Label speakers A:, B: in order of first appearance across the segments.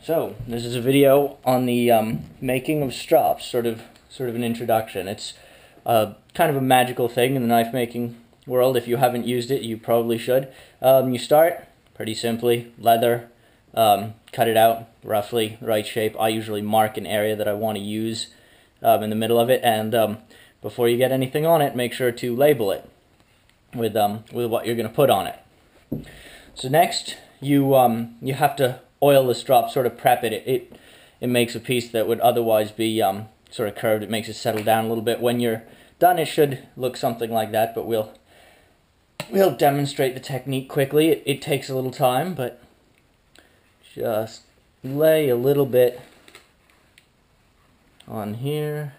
A: So this is a video on the making of strops, sort of an introduction. It's kind of a magical thing in the knife making world. If you haven't used it, you probably should. You start pretty simply, leather, cut it out roughly the right shape. I usually mark an area that I want to use in the middle of it, and before you get anything on it, make sure to label it with what you're going to put on it. So next, you have to oil the strop, sort of prep it. It makes a piece that would otherwise be sort of curved. It makes it settle down a little bit. When you're done, it should look something like that, but we'll demonstrate the technique quickly. It takes a little time, but just lay a little bit on here.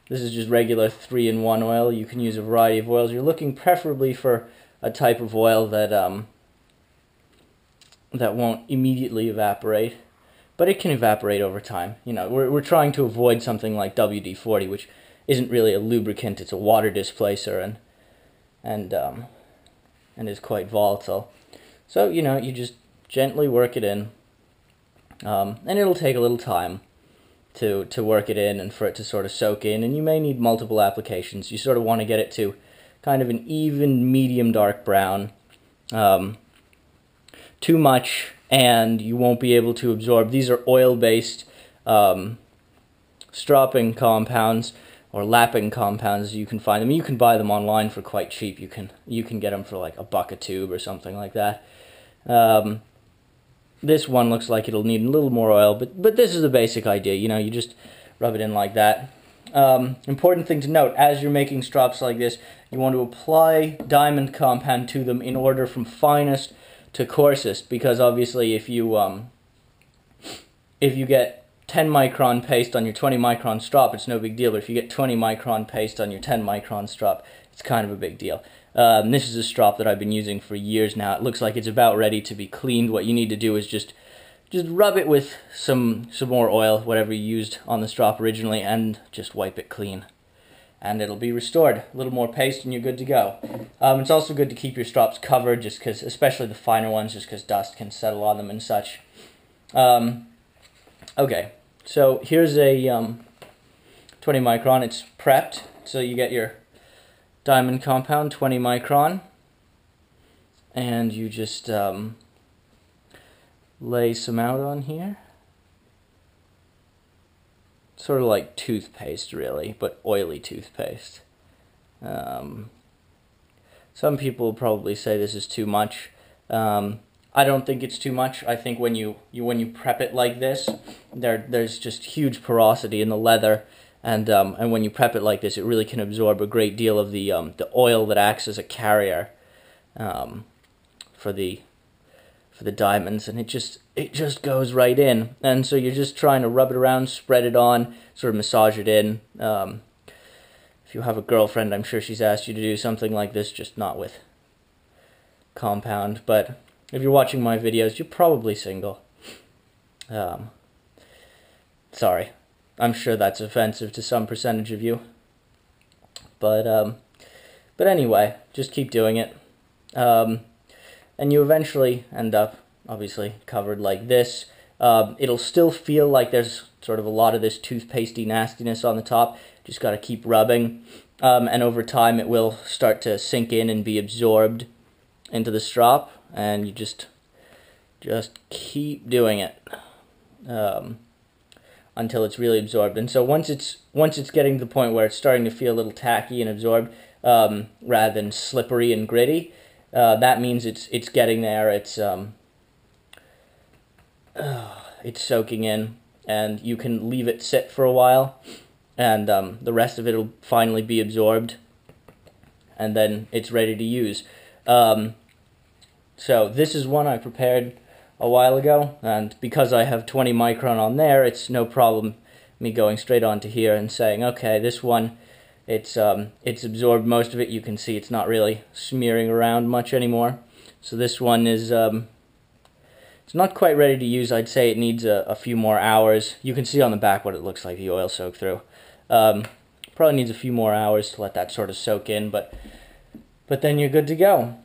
A: This is just regular 3-in-1 oil. You can use a variety of oils. You're looking preferably for a type of oil that won't immediately evaporate, but it can evaporate over time. You know, we're trying to avoid something like WD-40, which isn't really a lubricant; it's a water displacer, and is quite volatile. So you know, you just gently work it in, and it'll take a little time to work it in and for it to sort of soak in, and you may need multiple applications. You sort of want to get it to kind of an even medium dark brown. Too much and you won't be able to absorb. These are oil-based stropping compounds or lapping compounds. You can find them. You can buy them online for quite cheap. You can get them for like $1 a tube or something like that. This one looks like it'll need a little more oil, but this is the basic idea. You know, you just rub it in like that. Important thing to note, as you're making strops like this, you want to apply diamond compound to them in order from finest to coarsest, because obviously if you get 10 micron paste on your 20 micron strop, it's no big deal, but if you get 20 micron paste on your 10 micron strop, it's kind of a big deal. This is a strop that I've been using for years now. It looks like it's about ready to be cleaned. What you need to do is just rub it with some more oil, whatever you used on the strop originally, and just wipe it clean, and it'll be restored. A little more paste and you're good to go. It's also good to keep your strops covered, just because, especially the finer ones, just because dust can settle on them and such. Okay, so here's a 20 micron. It's prepped, so you get your diamond compound, 20 micron, and you just lay some out on here. Sort of like toothpaste, really, but oily toothpaste. Some people probably say this is too much. I don't think it's too much. I think when you prep it like this, there's just huge porosity in the leather, and when you prep it like this, it really can absorb a great deal of the oil that acts as a carrier for the diamonds, and it just goes right in. And so you're just trying to rub it around, spread it on, sort of massage it in. If you have a girlfriend, I'm sure she's asked you to do something like this, just not with compound. But if you're watching my videos, you're probably single. Sorry, I'm sure that's offensive to some percentage of you. But anyway, just keep doing it. And you eventually end up, obviously, covered like this. It'll still feel like there's sort of a lot of this toothpastey nastiness on the top. Just got to keep rubbing. And over time, it will start to sink in and be absorbed into the strop. And you just keep doing it until it's really absorbed. And so once it's getting to the point where it's starting to feel a little tacky and absorbed, rather than slippery and gritty, that means it's getting there. It's soaking in, and you can leave it sit for a while, and the rest of it will finally be absorbed, and then it's ready to use. So this is one I prepared a while ago, and because I have 20 micron on there, it's no problem me going straight onto here and saying, okay, this one, it's absorbed most of it. You can see it's not really smearing around much anymore. So this one is it's not quite ready to use. I'd say it needs a few more hours. You can see on the back what it looks like the oil soaked through. Probably needs a few more hours to let that sort of soak in, but then you're good to go.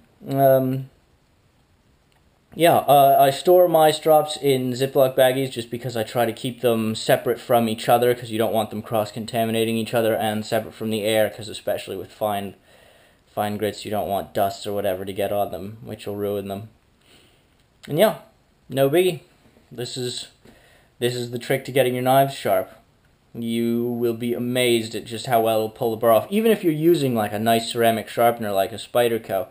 A: Yeah, I store my strops in Ziploc baggies just because I try to keep them separate from each other, because you don't want them cross-contaminating each other, and separate from the air, because especially with fine grits, you don't want dust or whatever to get on them, which will ruin them. And yeah, no biggie. This is the trick to getting your knives sharp. You will be amazed at just how well it'll pull the burr off. Even if you're using like a nice ceramic sharpener like a Spyderco,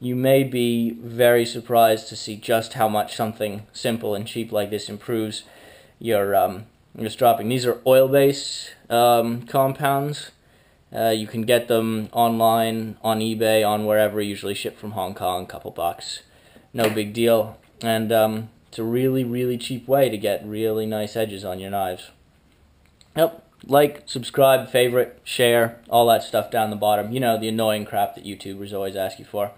A: you may be very surprised to see just how much something simple and cheap like this improves your stropping. These are oil-based compounds. You can get them online, on eBay, on wherever, usually shipped from Hong Kong, couple bucks. No big deal. And it's a really, really cheap way to get really nice edges on your knives. Yep. Like, subscribe, favorite, share, all that stuff down the bottom. You know, the annoying crap that YouTubers always ask you for.